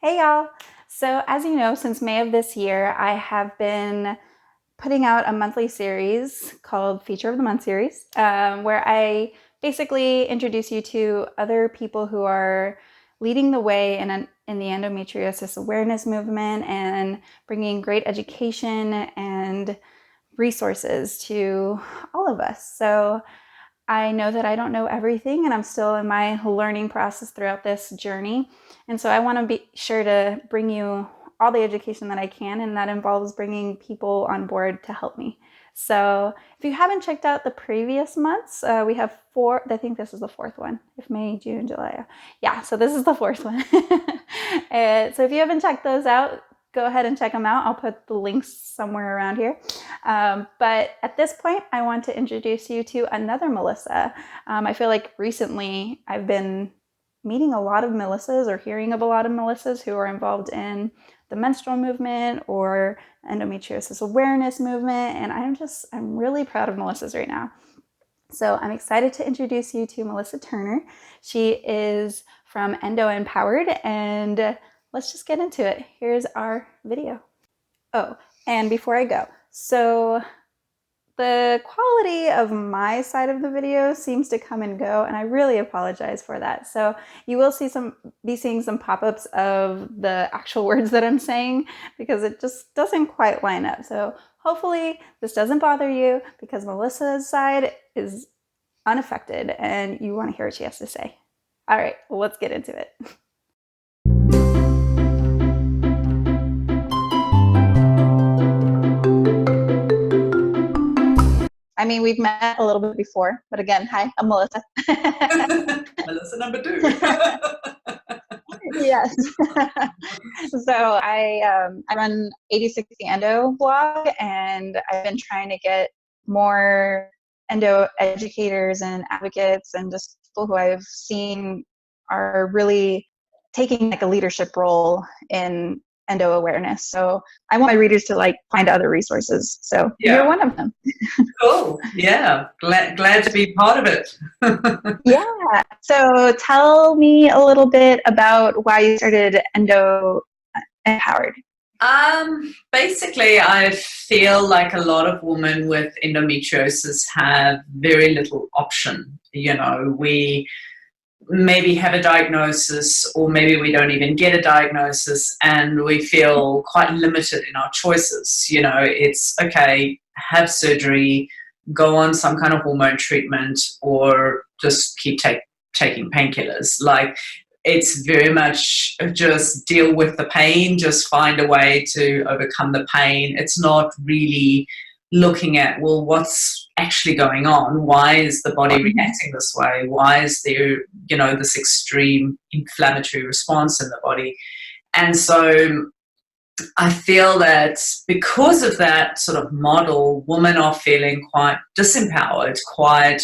Hey y'all! So, as you know, since May of this year, I have been putting out a monthly series called Feature of the Month series, where I basically introduce you to other people who are leading the way in the endometriosis awareness movement and bringing great education and resources to all of us. So, I know that I don't know everything and I'm still in my learning process throughout this journey. And so I want to be sure to bring you all the education that I can, and that involves bringing people on board to help me. So if you haven't checked out the previous months, we have four. I think this is the fourth one. If May, June, July. Yeah, so this is the fourth one. So if you haven't checked those out, go ahead and check them out. I'll put the links somewhere around here. But at this point, I want to introduce you to another Melissa. I feel like recently I've been meeting a lot of Melissas or hearing of a lot of Melissas who are involved in the menstrual movement or endometriosis awareness movement. And I'm really proud of Melissas right now. So I'm excited to introduce you to Melissa Turner. She is from Endo Empowered, and let's just get into it. Here's our video. Oh, and before I go, so the quality of my side of the video seems to come and go, and I really apologize for that. So you will be seeing some pop-ups of the actual words that I'm saying because it just doesn't quite line up. So hopefully this doesn't bother you because Melissa's side is unaffected and you want to hear what she has to say. All right, well, let's get into it. I mean, we've met a little bit before, but again, hi, I'm Melissa. Melissa number two. Yes. So I run 8060 Endo blog, and I've been trying to get more endo educators and advocates and just people who I've seen are really taking like a leadership role in endo awareness. So I want my readers to like find other resources. So you're one of them. Cool. Yeah. Glad to be part of it. Yeah. So tell me a little bit about why you started Endo Empowered. Basically, I feel like a lot of women with endometriosis have very little option. You know, we maybe have a diagnosis, or maybe we don't even get a diagnosis, and we feel quite limited in our choices. You know, it's okay, have surgery, go on some kind of hormone treatment, or just keep taking painkillers. Like, it's very much just deal with the pain, just find a way to overcome the pain. It's not really looking at, well, what's actually going on? Why is the body reacting this way? Why is there, this extreme inflammatory response in the body? And so I feel that because of that sort of model, women are feeling quite disempowered, quite,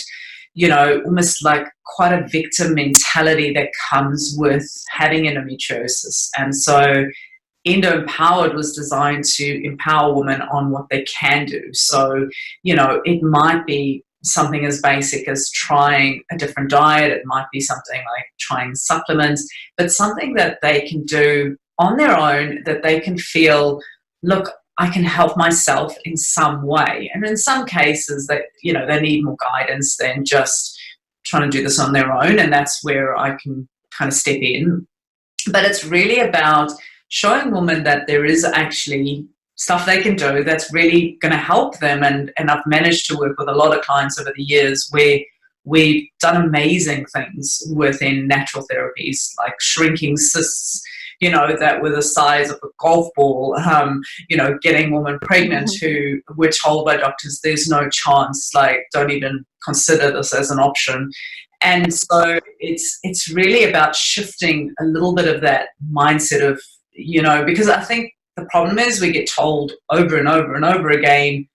almost like quite a victim mentality that comes with having endometriosis. And so Endo Empowered was designed to empower women on what they can do. So, it might be something as basic as trying a different diet. It might be something like trying supplements, but something that they can do on their own, that they can feel, look, I can help myself in some way. And in some cases that, they need more guidance than just trying to do this on their own. And that's where I can kind of step in. But it's really about showing women that there is actually stuff they can do that's really going to help them. And I've managed to work with a lot of clients over the years where we've done amazing things within natural therapies, like shrinking cysts, that were the size of a golf ball, getting women pregnant who were told by doctors, there's no chance, like, don't even consider this as an option. And so it's really about shifting a little bit of that mindset of, because I think the problem is we get told over and over and over again,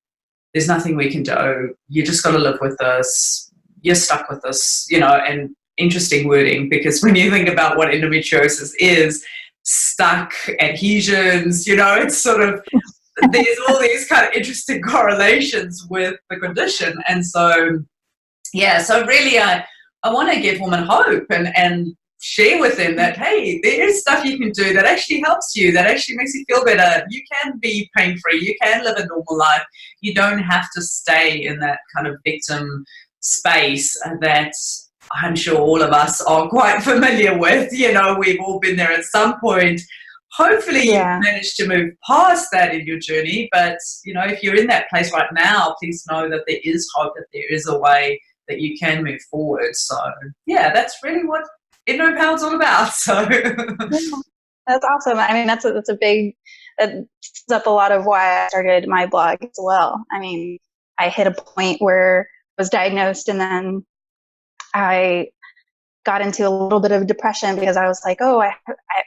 there's nothing we can do. You just got to live with this. You're stuck with this, and interesting wording, because when you think about what endometriosis is, stuck, adhesions, it's sort of, there's all these kind of interesting correlations with the condition. And so, yeah, so really I want to give women hope and share with them that, hey, there is stuff you can do that actually helps you, that actually makes you feel better. You can be pain free, you can live a normal life. You don't have to stay in that kind of victim space that I'm sure all of us are quite familiar with. You know, we've all been there at some point. Hopefully you've Yeah. managed to move past that in your journey, but you know, if you're in that place right now, please know that there is hope, that there is a way that you can move forward. So yeah, that's really what Endo Power's all about. So Yeah. That's awesome. I mean, that's a big, that sums up a lot of why I started my blog as well. I mean, I hit a point where I was diagnosed, and then I got into a little bit of depression because I was like, oh,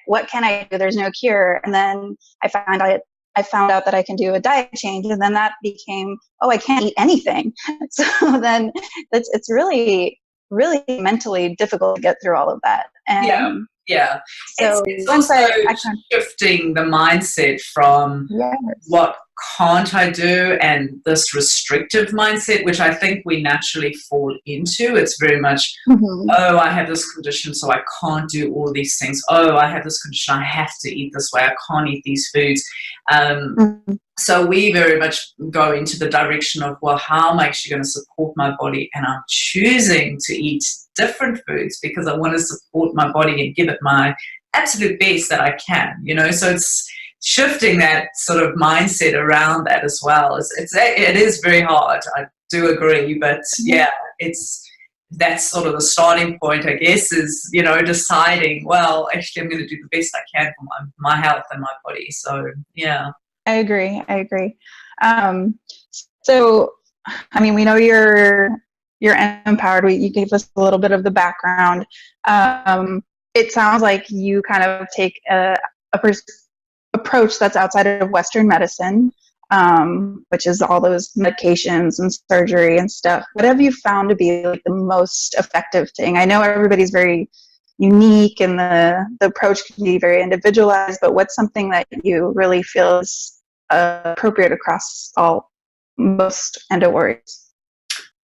what can I do? There's no cure. And then I found out that I can do a diet change, and then that became, oh, I can't eat anything. So then it's really, really mentally difficult to get through all of that. yeah, And yeah. so It's once also I kind shifting the mindset from of, yes. what can't I do and this restrictive mindset, which I think we naturally fall into. It's very much, Mm-hmm. oh, I have this condition, so I can't do all these things. Oh, I have this condition, I have to eat this way, I can't eat these foods. Mm-hmm. So we very much go into the direction of, well, how am I actually going to support my body? And I'm choosing to eat different foods because I want to support my body and give it my absolute best that I can, you know. So it's shifting that sort of mindset around that as well. It is very hard, I do agree, but yeah, that's sort of the starting point, I guess, is, you know, deciding, well, actually I'm going to do the best I can for my health and my body. So yeah. I agree. I agree. Um, so, I mean, we know you're empowered. You gave us a little bit of the background. It sounds like you kind of take approach that's outside of Western medicine, which is all those medications and surgery and stuff. What have you found to be like the most effective thing? I know everybody's very unique and the approach can be very individualized, but what's something that you really feel is appropriate across most endo warriors?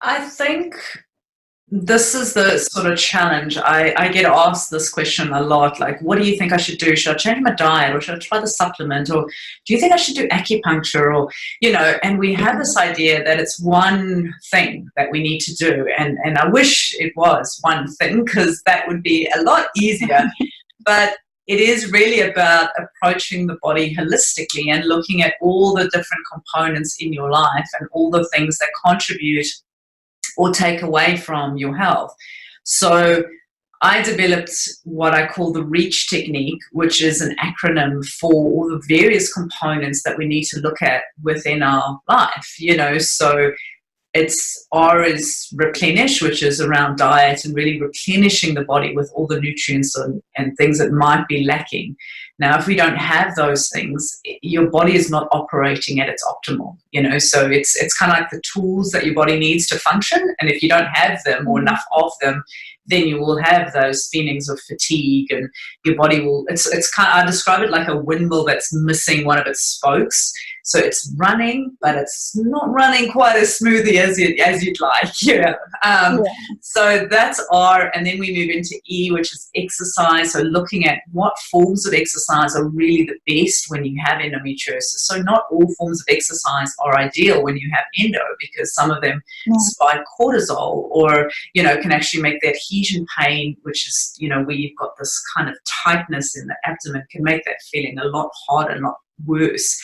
I think this is the sort of challenge. I get asked this question a lot, like, what do you think I should do? Should I change my diet, or should I try the supplement, or do you think I should do acupuncture? Or, you know, and we have this idea that it's one thing that we need to do. And I wish it was one thing, because that would be a lot easier. But it is really about approaching the body holistically and looking at all the different components in your life and all the things that contribute or take away from your health. So I developed what I call the REACH technique, which is an acronym for all the various components that we need to look at within our life, you know. So it's R is replenish, which is around diet and really replenishing the body with all the nutrients and things that might be lacking. Now, if we don't have those things, your body is not operating at its optimal, you know. So it's kind of like the tools that your body needs to function. And if you don't have them or enough of them, then you will have those feelings of fatigue, and your body will, it's kind of, I describe it like a windmill that's missing one of its spokes. So it's running, but it's not running quite as smoothly as you'd like. Yeah. So that's R, and then we move into E, which is exercise. So looking at what forms of exercise are really the best when you have endometriosis. So not all forms of exercise are ideal when you have endo, because some of them spike cortisol, or, you know, can actually make that adhesion pain, which is, you know, where you've got this kind of tightness in the abdomen, can make that feeling a lot harder, a lot worse.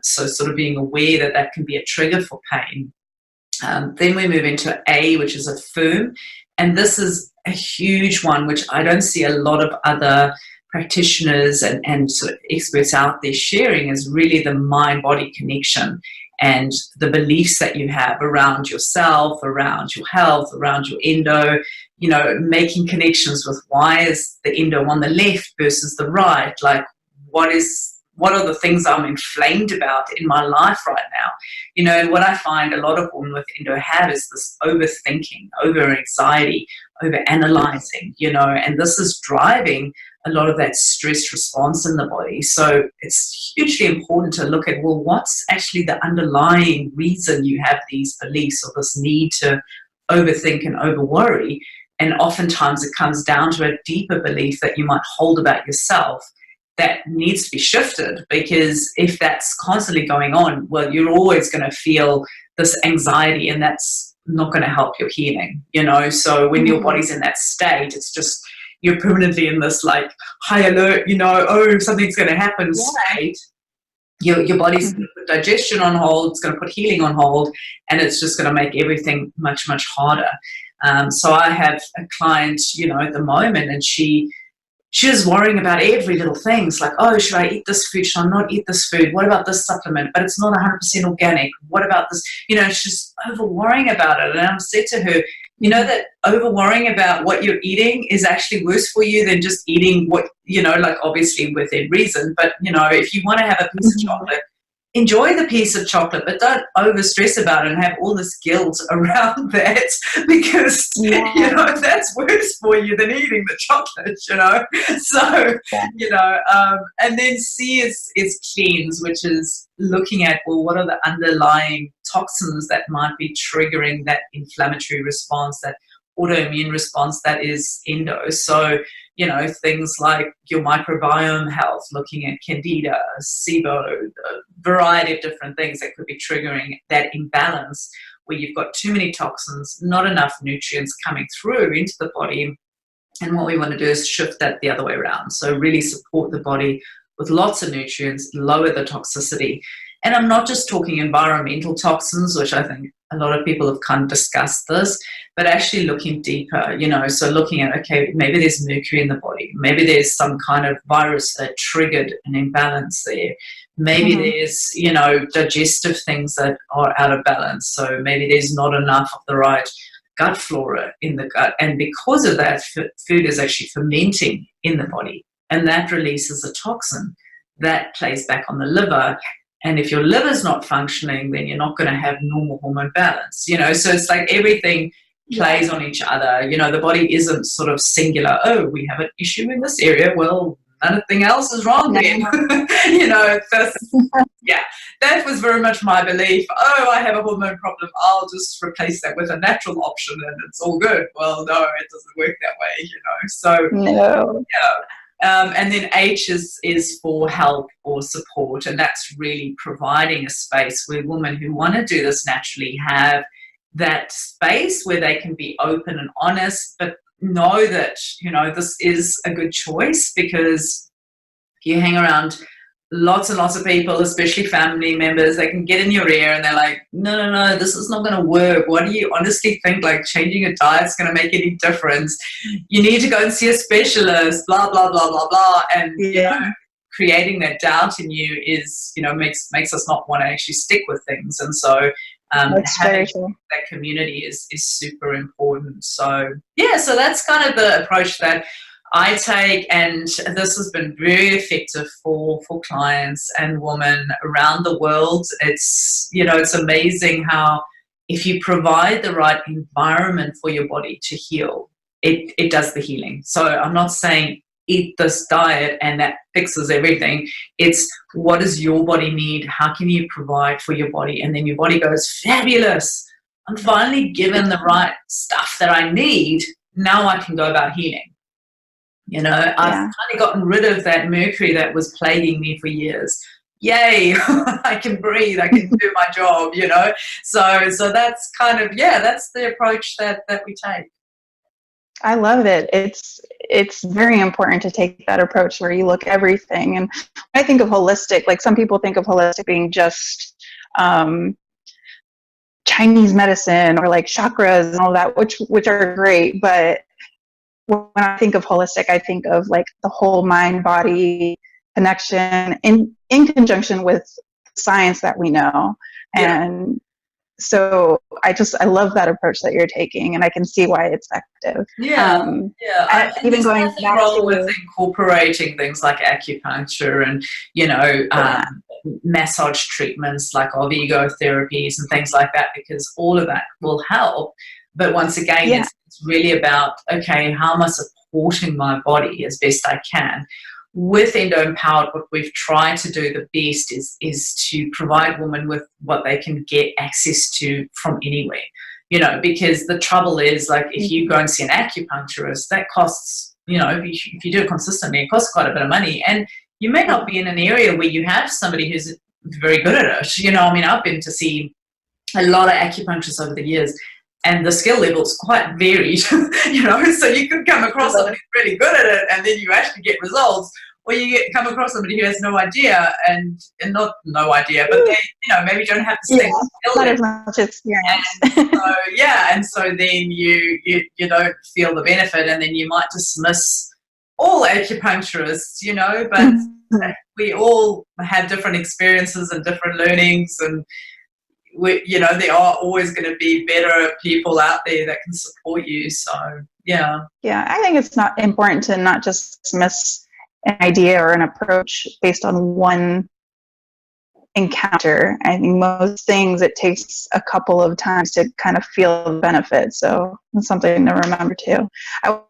So sort of being aware that that can be a trigger for pain. Then we move into A, which is a firm. And this is a huge one, which I don't see a lot of other practitioners and sort of experts out there sharing, is really the mind-body connection and the beliefs that you have around yourself, around your health, around your endo, you know, making connections with why is the endo on the left versus the right, like what are the things I'm inflamed about in my life right now? You know, and what I find a lot of women with endo have is this overthinking, over anxiety, over analyzing, you know, and this is driving a lot of that stress response in the body. So it's hugely important to look at, well, what's actually the underlying reason you have these beliefs or this need to overthink and over worry? And oftentimes it comes down to a deeper belief that you might hold about yourself that needs to be shifted, because if that's constantly going on, well, you're always going to feel this anxiety, and that's not going to help your healing, you know. So when your body's in that state, it's just you're permanently in this like high alert, you know, oh, something's going to happen state. Your body's going to put digestion on hold, it's going to put healing on hold, and it's just going to make everything much, much harder. So I have a client, you know, at the moment, and she was worrying about every little thing. It's like, oh, should I eat this food? Should I not eat this food? What about this supplement? But it's not 100% organic. What about this? You know, she's over worrying about it. And I said to her, you know that over worrying about what you're eating is actually worse for you than just eating what, you know, like obviously within reason. But, you know, if you want to have a piece of chocolate, enjoy the piece of chocolate, but don't over stress about it and have all this guilt around that, because you know that's worse for you than eating the chocolate, you know. So you know, and then C is cleanse, which is looking at, well, what are the underlying toxins that might be triggering that inflammatory response, that autoimmune response that is endo. So, you know, things like your microbiome health, looking at candida, SIBO, a variety of different things that could be triggering that imbalance where you've got too many toxins, not enough nutrients coming through into the body. And what we want to do is shift that the other way around. So really support the body with lots of nutrients, lower the toxicity. And I'm not just talking environmental toxins, which I think a lot of people have kind of discussed this, but actually looking deeper, you know, so looking at, okay, maybe there's mercury in the body. Maybe there's some kind of virus that triggered an imbalance there. Maybe there's, you know, digestive things that are out of balance. So maybe there's not enough of the right gut flora in the gut. And because of that, food is actually fermenting in the body. And that releases a toxin that plays back on the liver. And if your liver's not functioning, then you're not going to have normal hormone balance, you know. So it's like everything plays on each other. You know, the body isn't sort of singular, oh, we have an issue in this area, well, nothing else is wrong then. You know, yeah, that was very much my belief. Oh, I have a hormone problem, I'll just replace that with a natural option and it's all good. Well, no, it doesn't work that way, you know. So, yeah. And then H is for help or support, and that's really providing a space where women who want to do this naturally have that space where they can be open and honest, but know that, you know, this is a good choice, because you hang around lots and lots of people, especially family members, they can get in your ear and they're like, no, this is not going to work. What do you honestly think, like changing a diet is going to make any difference? You need to go and see a specialist, blah, blah, blah, blah, blah. And, you know, creating that doubt in you is, you know, makes us not want to actually stick with things. And so having that community is super important. So, yeah, so that's kind of the approach that I take, and this has been very effective for clients and women around the world. It's, you know, it's amazing how if you provide the right environment for your body to heal, it does the healing. So I'm not saying eat this diet and that fixes everything. It's what does your body need? How can you provide for your body? And then your body goes, fabulous, I'm finally given the right stuff that I need. Now I can go about healing. You know, I've kind of gotten rid of that mercury that was plaguing me for years. Yay, I can breathe, I can do my job, you know. So that's kind of, that's the approach that we take. I love it. It's very important to take that approach where you look at everything. And when I think of holistic, like some people think of holistic being just Chinese medicine or like chakras and all that, which are great, but when I think of holistic, I think of like the whole mind body connection in conjunction with science that we know. And so I love that approach that you're taking, and I can see why it's effective. Even going back to with incorporating things like acupuncture and, you know, massage treatments like Ovigo therapies and things like that, because all of that will help. But once again, it's really about, okay, how am I supporting my body as best I can? With Endo Empowered, what we've tried to do the best is to provide women with what they can get access to from anywhere. because the trouble is, like, if you go and see an acupuncturist, that costs, if you do it consistently, it costs quite a bit of money. And you may not be in an area where you have somebody who's very good at it. I've been to see a lot of acupuncturists over the years, and the skill level's quite varied, so you could come across somebody who's really good at it and then you actually get results, or come across somebody who has no idea and not no idea, but they, maybe don't have the same skill not level. as much experience. And so then you don't feel the benefit, and then you might dismiss all acupuncturists, but we all have different experiences and different learnings, and there are always going to be better people out there that can support you. So, yeah. Yeah, I think it's not important to not just dismiss an idea or an approach based on one encounter. I think most things, it takes a couple of times to kind of feel the benefit. So it's something to remember too. I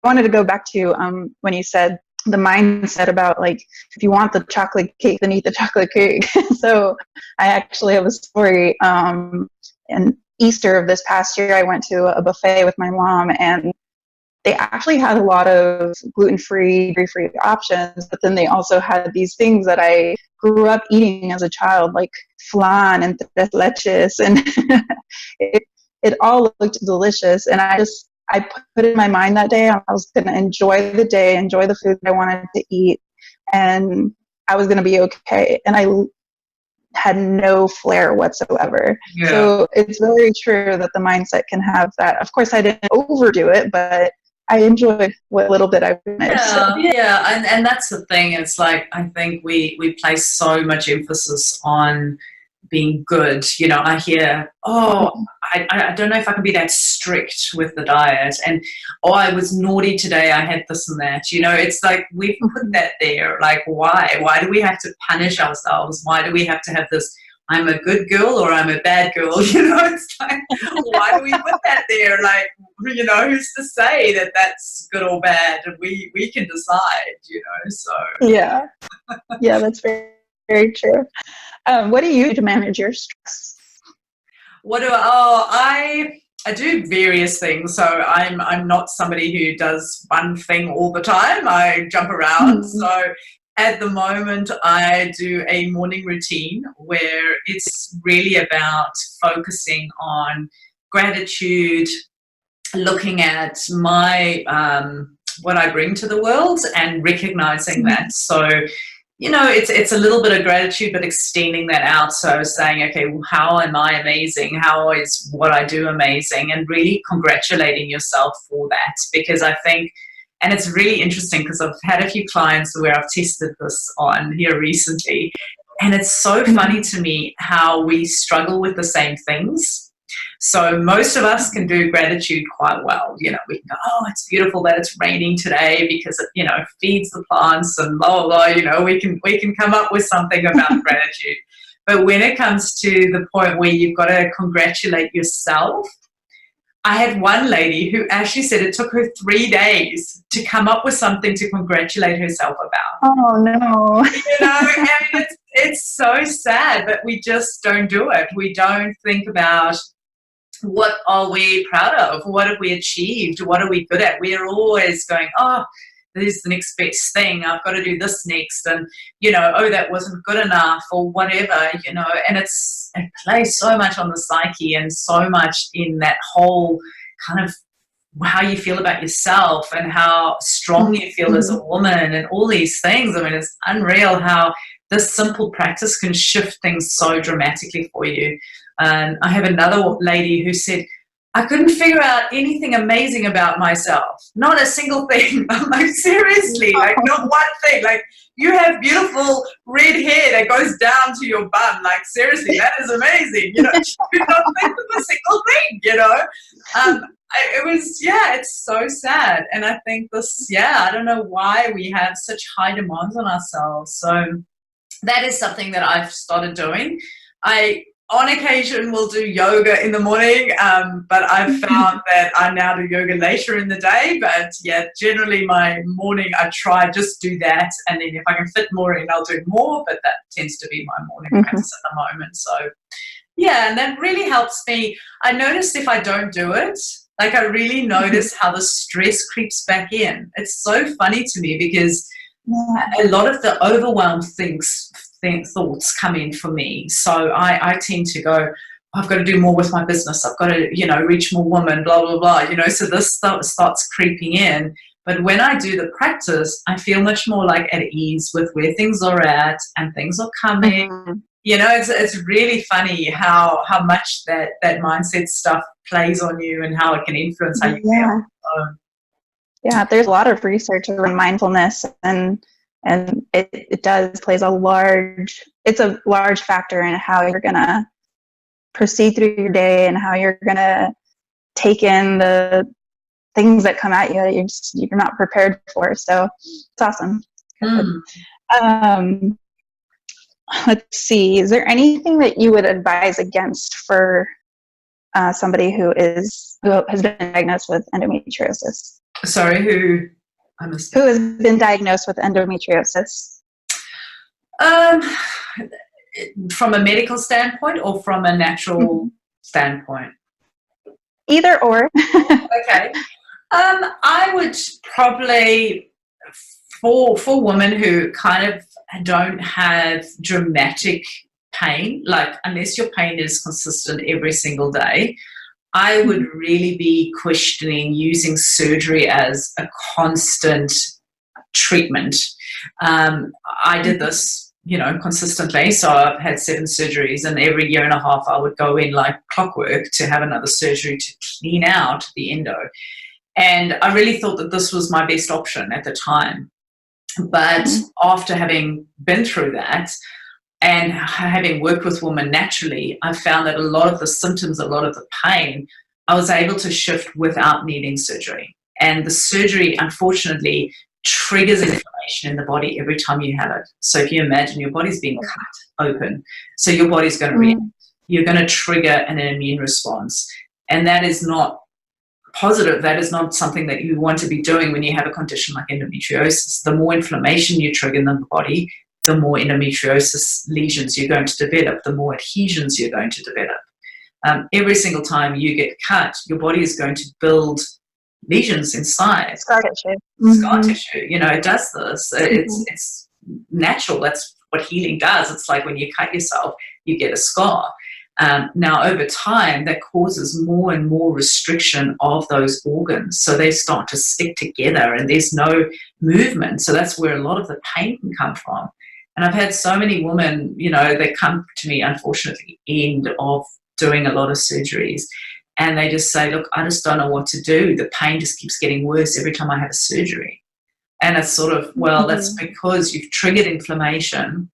wanted to go back to when you said the mindset about, like, if you want the chocolate cake, then eat the chocolate cake. So I actually have a story. In Easter of this past year, I went to a buffet with my mom, and they actually had a lot of gluten-free, dairy-free options, but then they also had these things that I grew up eating as a child, like flan and tres leches, and it all looked delicious. And I put in my mind that day I was going to enjoy the day, enjoy the food that I wanted to eat, and I was going to be okay. And I had no flair whatsoever. Yeah. So it's very true that the mindset can have that. Of course, I didn't overdo it, but I enjoyed what little bit I managed. Yeah, and that's the thing. It's like, I think we place so much emphasis on being good. I hear, I don't know if I can be that strict with the diet, and I was naughty today, I had this and that. It's like we've put that there. Like, why do we have to punish ourselves? Why do we have to have this, I'm a good girl or I'm a bad girl? It's like, why do we put that there? Like, who's to say that that's good or bad? We can decide. So yeah, that's very, very true. What do you do to manage your stress? I do various things. So I'm not somebody who does one thing all the time. I jump around. So at the moment, I do a morning routine where it's really about focusing on gratitude, looking at my what I bring to the world, and recognizing that. So it's a little bit of gratitude, but extending that out. So saying, okay, well, how am I amazing? How is what I do amazing? And really congratulating yourself for that. Because I think, and it's really interesting because I've had a few clients where I've tested this on here recently, and it's so funny to me how we struggle with the same things. So most of us can do gratitude quite well. We can go, oh, it's beautiful that it's raining today because it, feeds the plants and blah, blah, blah. We can come up with something about gratitude. But when it comes to the point where you've got to congratulate yourself, I had one lady who actually said it took her 3 days to come up with something to congratulate herself about. Oh, no. And it's so sad, but we just don't do it. We don't think about, what are we proud of? What have we achieved? What are we good at? We are always going, oh, this is the next best thing. I've got to do this next. And, oh, that wasn't good enough or whatever, and it plays so much on the psyche and so much in that whole kind of how you feel about yourself and how strong you feel as a woman and all these things. I mean, it's unreal how this simple practice can shift things so dramatically for you. And I have another lady who said, I couldn't figure out anything amazing about myself. Not a single thing. I'm like, seriously, like not one thing. Like, you have beautiful red hair that goes down to your bum. Like, seriously, that is amazing. She could not think of a single thing, it was, it's so sad. And I think I don't know why we have such high demands on ourselves. So that is something that I've started doing. On occasion, we'll do yoga in the morning, but I've found that I now do yoga later in the day. But generally my morning, I try just do that. And then if I can fit more in, I'll do more. But that tends to be my morning practice at the moment. So, Yeah, and that really helps me. I noticed if I don't do it, like I really notice how the stress creeps back in. It's so funny to me because Yeah. a lot of the overwhelmed thoughts come in for me. So I tend to go, I've got to do more with my business. I've got to, reach more women, blah, blah, blah. So this starts creeping in. But when I do the practice, I feel much more like at ease with where things are at and things are coming. Mhm. It's really funny how much that mindset stuff plays on you and how it can influence how you feel. Yeah. So, Yeah, there's a lot of research around mindfulness, and it does plays a large it's a large factor in how you're gonna proceed through your day and how you're gonna take in the things that come at you that you're not prepared for. So it's awesome. Good. mm. Um, let's see. Is there anything that you would advise against for somebody who has been diagnosed with endometriosis? Sorry, who I missed Who that. has been diagnosed with endometriosis? Um, from a medical standpoint or from a natural Mhm. standpoint? Either or. Okay. I would probably, for women who kind of don't have dramatic pain, like unless your pain is consistent every single day, I would really be questioning using surgery as a constant treatment. I did this, consistently. So I've had 7 surgeries, and every year and a half I would go in like clockwork to have another surgery to clean out the endo. And I really thought that this was my best option at the time. But after having been through that and having worked with women naturally, I found that a lot of the symptoms, a lot of the pain, I was able to shift without needing surgery. And the surgery, unfortunately, triggers inflammation in the body every time you have it. So if you imagine your body's being cut open, so your body's going to react. You're going to trigger an immune response. And that is not positive. That is not something that you want to be doing when you have a condition like endometriosis. The more inflammation you trigger in the body, the more endometriosis lesions you're going to develop, the more adhesions you're going to develop. Every single time you get cut, your body is going to build lesions inside. Scar tissue. Scar tissue, it does this. It's natural. That's what healing does. It's like when you cut yourself, you get a scar. Now, over time, that causes more and more restriction of those organs. So they start to stick together and there's no movement. So that's where a lot of the pain can come from. And I've had so many women, they come to me, unfortunately, end of doing a lot of surgeries. And they just say, look, I just don't know what to do. The pain just keeps getting worse every time I have a surgery. And it's sort of, well, that's because you've triggered inflammation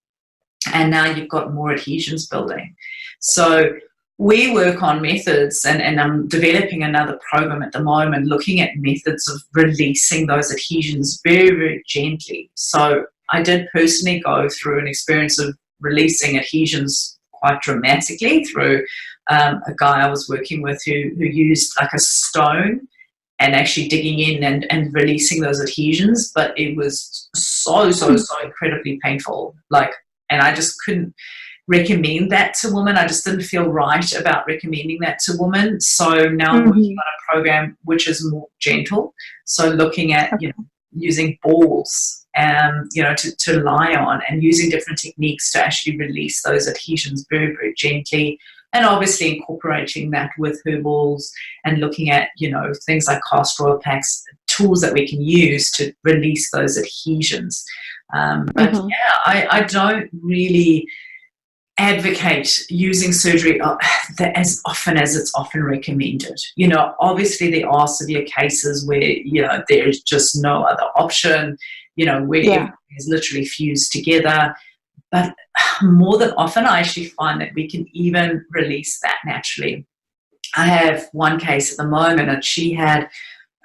and now you've got more adhesions building. So we work on methods, and I'm developing another program at the moment looking at methods of releasing those adhesions very, very gently. So I did personally go through an experience of releasing adhesions quite dramatically through a guy I was working with who used like a stone and actually digging in and releasing those adhesions. But it was so incredibly painful. And I just couldn't recommend that to women. I just didn't feel right about recommending that to women. So now I'm working on a program which is more gentle. So looking at, using balls, to lie on and using different techniques to actually release those adhesions very, very gently. And obviously incorporating that with herbals and looking at, things like castor oil packs, tools that we can use to release those adhesions. I don't really advocate using surgery as often as it's often recommended. Obviously there are severe cases where, there's just no other option, where everything is literally fused together. But more than often, I actually find that we can even release that naturally. I have one case at the moment, and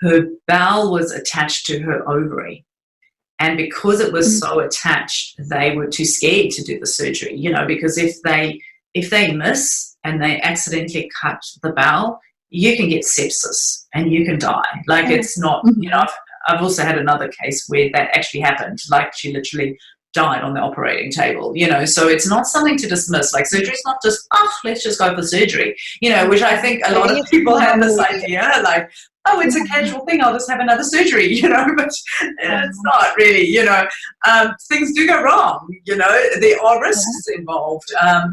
her bowel was attached to her ovary. And because it was so attached, they were too scared to do the surgery, because if they miss and they accidentally cut the bowel, you can get sepsis and you can die. Like it's not, I've also had another case where that actually happened. Like she literally died on the operating table, so it's not something to dismiss. Like surgery is not just, let's just go for surgery, which I think a lot of people have this idea, like, oh, it's a casual thing, I'll just have another surgery, but it's not really, things do go wrong, there are risks involved.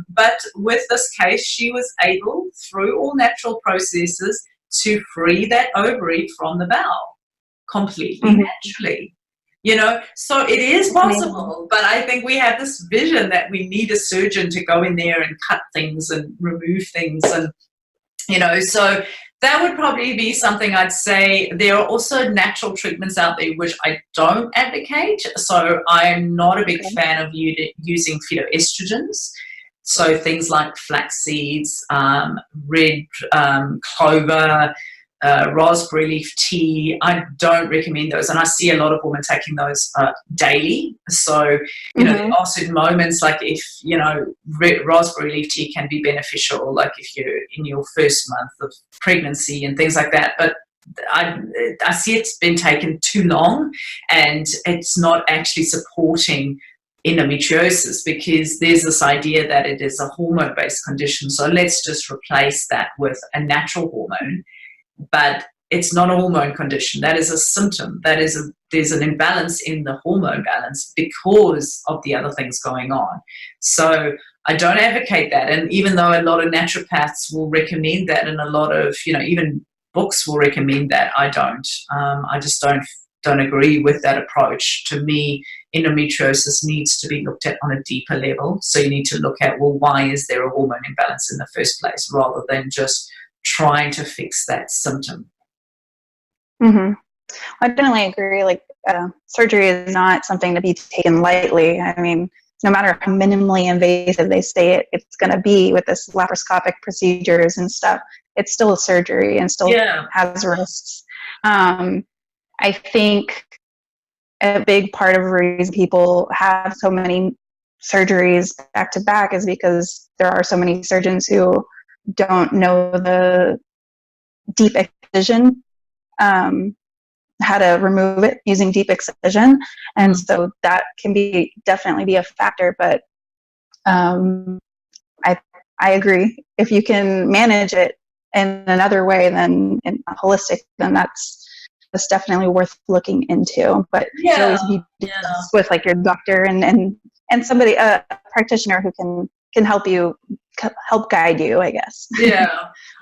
But with this case, she was able, through all natural processes, to free that ovary from the bowel completely naturally. So it is possible, but I think we have this vision that we need a surgeon to go in there and cut things and remove things. And, so that would probably be something I'd say. There are also natural treatments out there which I don't advocate. So I'm not a big fan of using phytoestrogens. So things like flax seeds, red clover, raspberry leaf tea. I don't recommend those, and I see a lot of women taking those daily. So there are certain moments, like if raspberry leaf tea can be beneficial, like if you're in your first month of pregnancy and things like that. But I see it's been taken too long, and it's not actually supporting endometriosis, because there's this idea that it is a hormone-based condition. So let's just replace that with a natural hormone. But it's not a hormone condition. That is a symptom. There's an imbalance in the hormone balance because of the other things going on. So I don't advocate that. And even though a lot of naturopaths will recommend that, and a lot of, even books will recommend that, I don't. I just don't agree with that approach. To me, endometriosis needs to be looked at on a deeper level. So you need to look at, well, why is there a hormone imbalance in the first place, rather than just trying to fix that symptom. I definitely agree. Like surgery is not something to be taken lightly. I mean, no matter how minimally invasive they say it's going to be with this laparoscopic procedures and stuff, it's still a surgery and still has risks. I think a big part of the reason people have so many surgeries back to back is because there are so many surgeons who don't know the deep excision, how to remove it using deep excision. And so that can definitely be a factor, but I agree. If you can manage it in another way than in holistic, then that's definitely worth looking into. But it should always be with like your doctor and somebody, a practitioner who can help guide you, I guess. Yeah.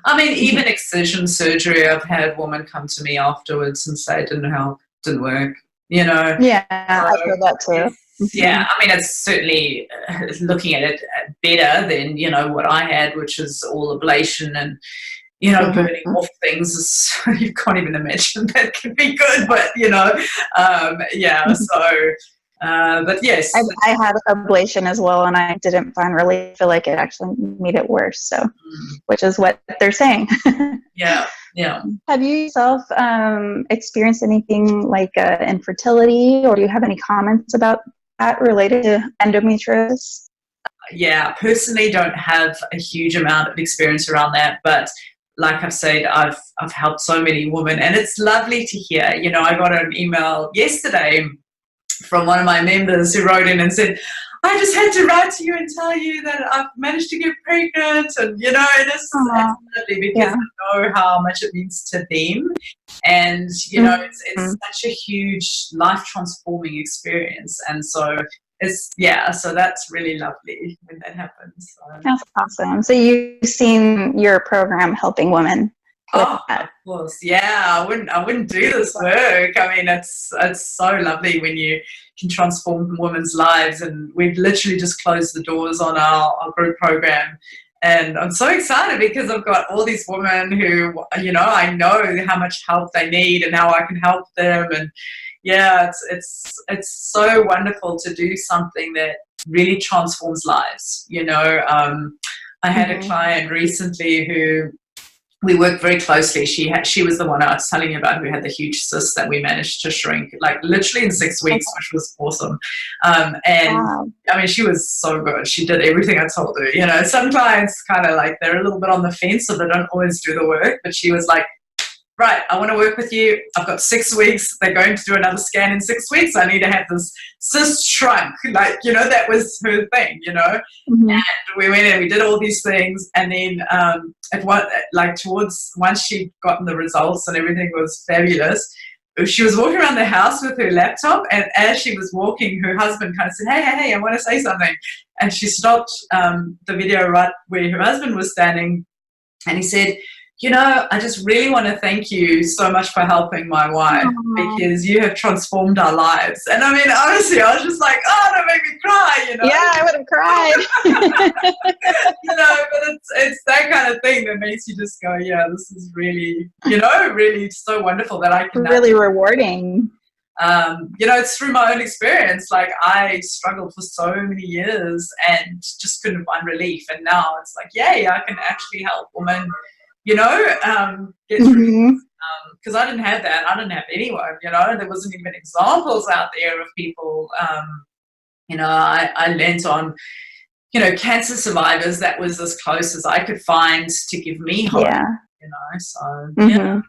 I mean, even excision surgery, I've had women come to me afterwards and say it didn't help, didn't work, Yeah, I've heard that too. Yeah, I mean, it's certainly looking at it better than, what I had, which is all ablation and, burning off things. You can't even imagine that can be good, but, so... but yes, I had ablation as well, and I didn't feel like it actually made it worse. So, which is what they're saying. Yeah. Have you yourself experienced anything like infertility, or do you have any comments about that related to endometriosis? Yeah, personally, don't have a huge amount of experience around that, but like I've said, I've helped so many women, and it's lovely to hear. I got an email yesterday from one of my members who wrote in and said, I just had to write to you and tell you that I've managed to get pregnant. And, it's lovely because I know how much it means to them. And, it's such a huge life-transforming experience. And so so that's really lovely when that happens. So. That's awesome. So you've seen your program helping women. Of course, yeah. I wouldn't do this work. I mean, it's so lovely when you can transform women's lives, and we've literally just closed the doors on our group program, and I'm so excited because I've got all these women who, I know how much help they need and how I can help them, and it's so wonderful to do something that really transforms lives. I had a client recently who we worked very closely. She was the one I was telling you about who had the huge cyst that we managed to shrink, like literally in 6 weeks, which was awesome. I mean, she was so good. She did everything I told her. Some clients kind of like, they're a little bit on the fence, so they don't always do the work, but she was like, right, I want to work with you. I've got 6 weeks. They're going to do another scan in 6 weeks. I need to have this cyst shrunk. Like, that was her thing, Mm-hmm. And we went and we did all these things. And then towards once she'd gotten the results and everything was fabulous, she was walking around the house with her laptop. And as she was walking, her husband kind of said, hey, I want to say something. And she stopped the video right where her husband was standing. And he said, I just really want to thank you so much for helping my wife because you have transformed our lives. And I mean, honestly, I was just like, oh, don't make me cry, Yeah, I would have cried. But it's that kind of thing that makes you just go, yeah, this is really, really so wonderful that I can really rewarding. It's through my own experience. Like, I struggled for so many years and just couldn't find relief. And now it's like, yay, I can actually help women, get through. Because I didn't have that. I didn't have anyone, there wasn't even examples out there of people. I lent on, cancer survivors. That was as close as I could find to give me hope, so, yeah.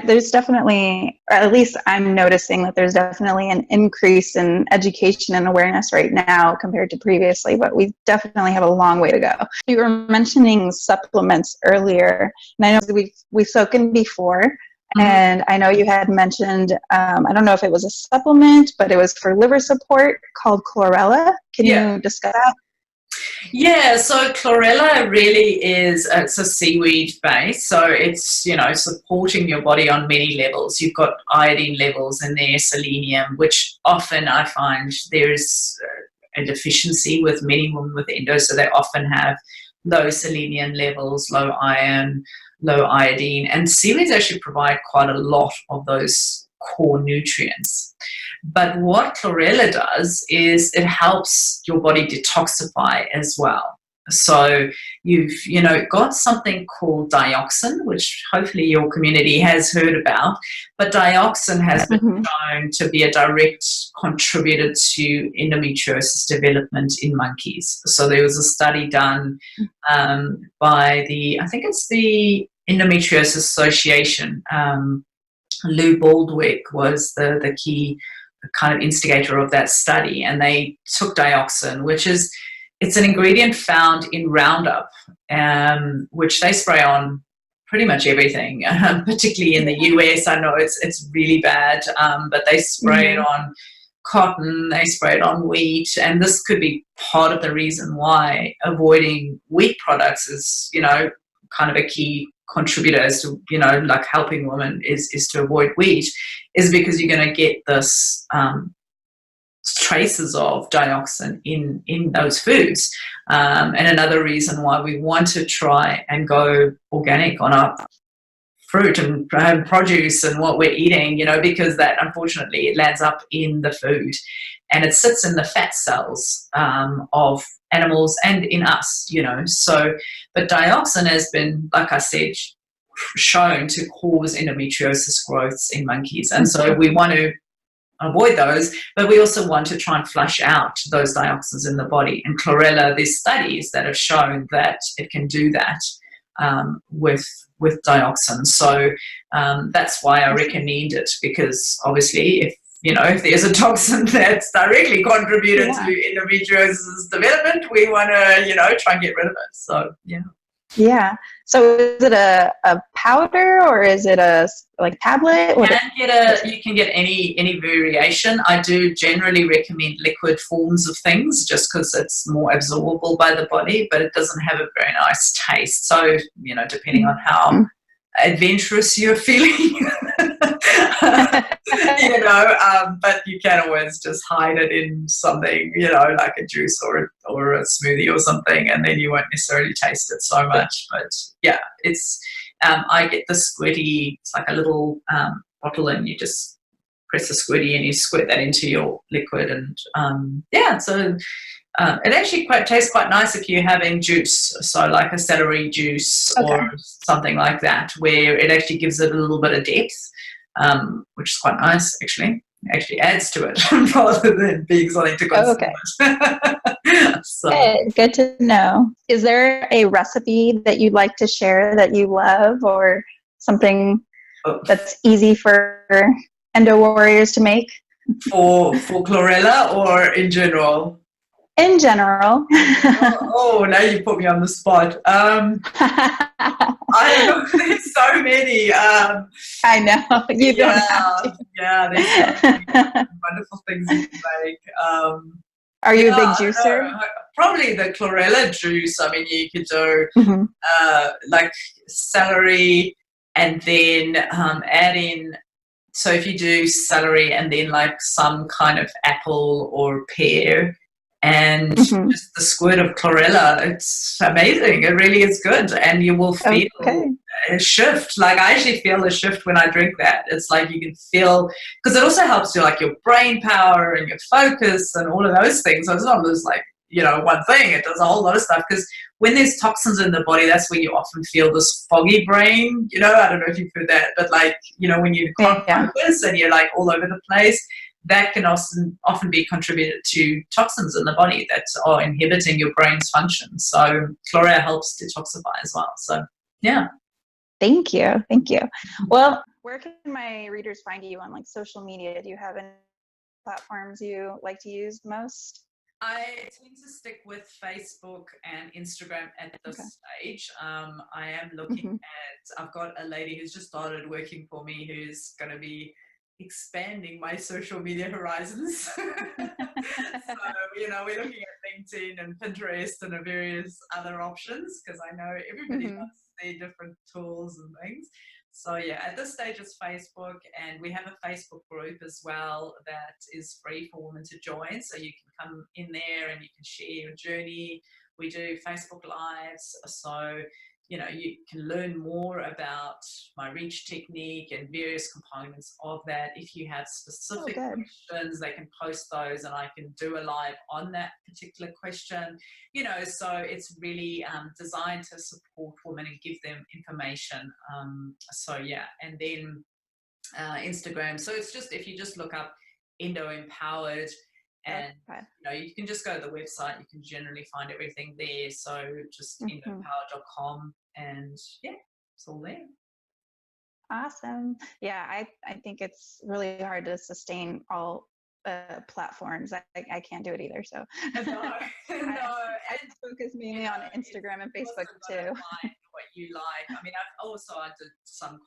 There's definitely, or at least I'm noticing that there's definitely an increase in education and awareness right now compared to previously, but we definitely have a long way to go. You were mentioning supplements earlier, and I know we've spoken before, and I know you had mentioned, I don't know if it was a supplement, but it was for liver support called chlorella. Can you discuss that? Yeah, so chlorella really it's a seaweed base, so it's, supporting your body on many levels. You've got iodine levels in there, selenium, which often I find there's a deficiency with many women with endo, so they often have low selenium levels, low iron, low iodine, and seaweeds actually provide quite a lot of those core nutrients. But what chlorella does is it helps your body detoxify as well. So you've, got something called dioxin, which hopefully your community has heard about. But dioxin has been shown to be a direct contributor to endometriosis development in monkeys. So there was a study done by I think it's the Endometriosis Association. Lou Baldwick was the key kind of instigator of that study, and they took dioxin, it's an ingredient found in Roundup, which they spray on pretty much everything, particularly in the US. I know it's really bad, but they spray it on cotton, they spray it on wheat, and this could be part of the reason why avoiding wheat products is, kind of a key contributor as to, like helping women is to avoid wheat, is because you're going to get this traces of dioxin in those foods. And another reason why we want to try and go organic on our fruit and produce and what we're eating, because that, unfortunately, it lands up in the food and it sits in the fat cells of animals and in us, So, but dioxin has been, like I said, shown to cause endometriosis growths in monkeys. And so we want to avoid those, but we also want to try and flush out those dioxins in the body. And chlorella, there's studies that have shown that it can do that with dioxin. So that's why I recommend it, because obviously if there's a toxin that's directly contributed to endometriosis development, we want to, try and get rid of it. So, yeah. Yeah. So is it a powder or is it a tablet? You can get any variation. I do generally recommend liquid forms of things just because it's more absorbable by the body, but it doesn't have a very nice taste. So, depending on how adventurous you're feeling, but you can always just hide it in something, like a juice or a smoothie or something, and then you won't necessarily taste it so much. But yeah, it's I get the squirty. It's like a little bottle, and you just press the squirty and you squirt that into your liquid, and so it actually tastes quite nice if you're having juice, so like a celery juice or something like that, where it actually gives it a little bit of depth, which is quite nice actually. actually adds to it rather than being something to Oh, consume okay. it. So, Good to know. Is there a recipe that you'd like to share that you love, or something that's easy for endo warriors to make? for chlorella or in general? In general. Oh, now you put me on the spot. I don't know. There's so many. I know. You don't have Yeah, to. yeah. There's so many wonderful things you can make. Are Yeah, you a big I don't juicer? know. Probably the chlorella juice. I mean, you could do Mm-hmm. like celery and then add in. So if you do celery and then like some kind of apple or pear and Mm-hmm. just the squirt of chlorella, it's amazing. It really is good. And you will feel Okay. a shift. Like I actually feel a shift when I drink that. It's like you can feel, because it also helps you like your brain power and your focus and all of those things. So it's not just like, one thing. It does a whole lot of stuff because when there's toxins in the body, that's when you often feel this foggy brain. I don't know if you've heard that, but like, when you can't Yeah. focus and you're like all over the place, that can often be contributed to toxins in the body that are inhibiting your brain's function. So chlorella helps detoxify as well. So yeah. Thank you. Thank you. Well, where can my readers find you on like social media? Do you have any platforms you like to use most? I tend to stick with Facebook and Instagram at Okay. this stage. I am looking Mm-hmm. I've got a lady who's just started working for me who's going to be expanding my social media horizons. So, we're looking at LinkedIn and Pinterest and various other options because I know everybody Mm-hmm. loves their different tools and things. So yeah, at this stage it's Facebook, and we have a Facebook group as well that is free for women to join. So you can come in there and you can share your journey. We do Facebook Lives, so you can learn more about my reach technique and various components of that. If you have Oh, specific good. questions, they can post those and I can do a live on that particular question. So it's really designed to support women and give them information. So yeah, and then Instagram. So it's just, if you just look up Endo Empowered, and Okay. you can just go to the website, you can generally find everything there. So just Mm-hmm. endoempowered.com, and yeah, it's all there. Awesome. Yeah, I think it's really hard to sustain all platforms. I can't do it either. So No, no, I and just focus mainly on Instagram and you've Facebook also got to too. find what you like. I mean, I did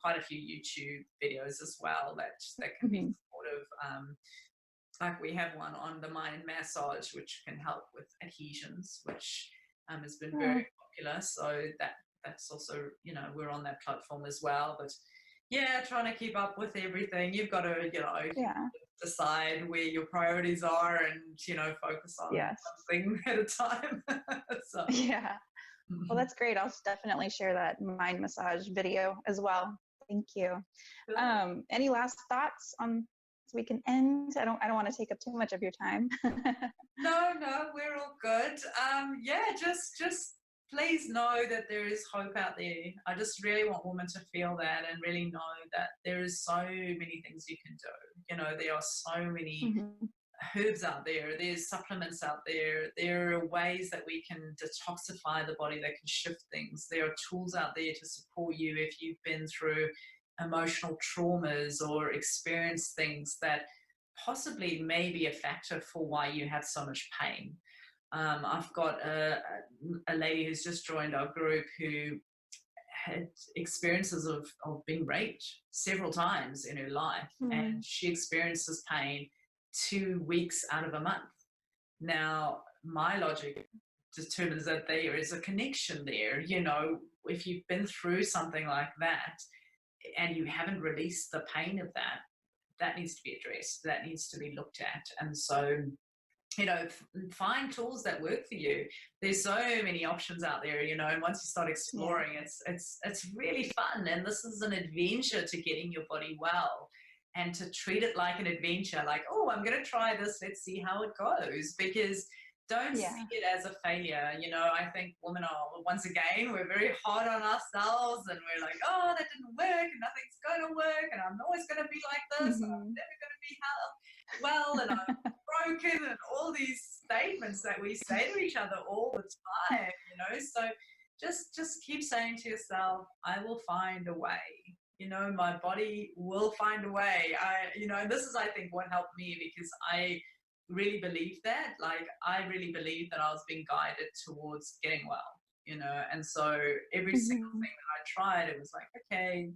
quite a few YouTube videos as well that can be Mm-hmm. supportive. Like we have one on the mind massage, which can help with adhesions, which has been very Oh, popular. So that's also, we're on that platform as well. But yeah, trying to keep up with everything. You've got to, yeah. decide where your priorities are and, focus on one Yes. thing at a time. So, Yeah. Well, that's great. I'll definitely share that mind massage video as well. Thank you. Any last thoughts on, so we can end? I don't want to take up too much of your time. no, we're all good. Yeah, just please know that there is hope out there. I just really want women to feel that and really know that there is so many things you can do. There are so many Mm-hmm. herbs out there, there's supplements out there, there are ways that we can detoxify the body that can shift things, there are tools out there to support you if you've been through emotional traumas or experienced things that possibly may be a factor for why you have so much pain. I've got a lady who's just joined our group who had experiences of being raped several times in her life, and Mm-hmm. she experiences pain 2 weeks out of a month. Now, my logic determines that there is a connection there. If you've been through something like that and you haven't released the pain of that, that needs to be addressed, that needs to be looked at. And so find tools that work for you. There's so many options out there, and once you start Yeah. exploring, it's really fun, and this is an adventure to getting your body well, and to treat it like an adventure, like, oh, I'm going to try this, let's see how it goes, because don't see Yeah. it as a failure. I think women are, once again, we're very hard on ourselves, and we're like, oh, that didn't work and nothing's going to work, and I'm always going to be like this, and I'm Hmm. never going to be well, and I'm broken, and all these statements that we say to each other all the time. So just keep saying to yourself, I will find a way. My body will find a way. This is, I think, what helped me, because I really believe that. Like, I really believe that I was being guided towards getting well. And so every single Hmm. thing that I tried, it was like, okay,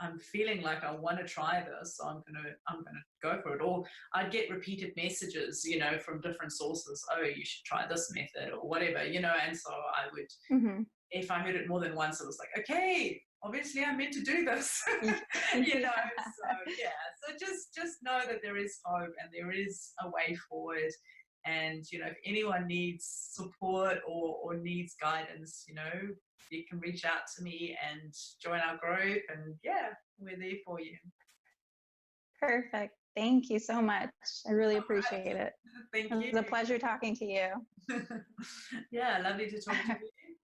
I'm feeling like I want to try this, so I'm gonna go for it. Or I'd get repeated messages, from different sources. Oh, you should try this method or whatever. And so I would, Hmm. if I heard it more than once, it was like, okay, obviously I'm meant to do this. Yeah. So yeah, so just know that there is hope and there is a way forward. And if anyone needs support or needs guidance, you can reach out to me and join our group, and yeah, we're there for you. Perfect. Thank you so much. I really All right. appreciate it. It Thank you. was a pleasure talking to you. Yeah, lovely to talk to you.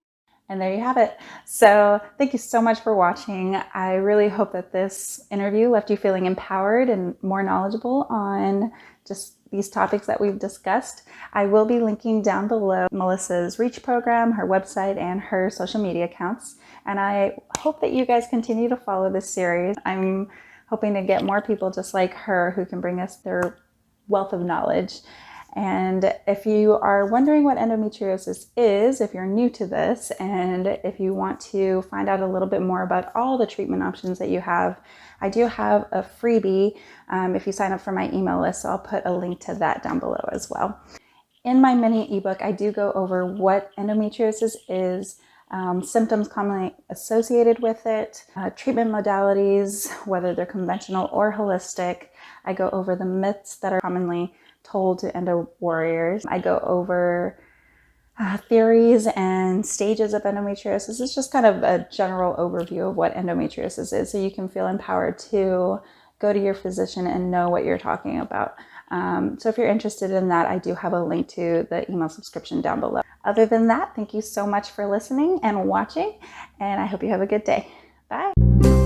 And there you have it. So, thank you so much for watching. I really hope that this interview left you feeling empowered and more knowledgeable on just these topics that we've discussed. I will be linking down below Melissa's Reach program, her website, and her social media accounts. And I hope that you guys continue to follow this series. I'm hoping to get more people just like her who can bring us their wealth of knowledge. And if you are wondering what endometriosis is, if you're new to this, and if you want to find out a little bit more about all the treatment options that you have, I do have a freebie if you sign up for my email list. So I'll put a link to that down below as well. In my mini ebook, I do go over what endometriosis is, symptoms commonly associated with it, treatment modalities, whether they're conventional or holistic. I go over the myths that are commonly told to endo warriors. I go over theories and stages of endometriosis. It's just kind of a general overview of what endometriosis is, so you can feel empowered to go to your physician and know what you're talking about. So if you're interested in that, I do have a link to the email subscription down below. Other than that, thank you so much for listening and watching, and I hope you have a good day. Bye.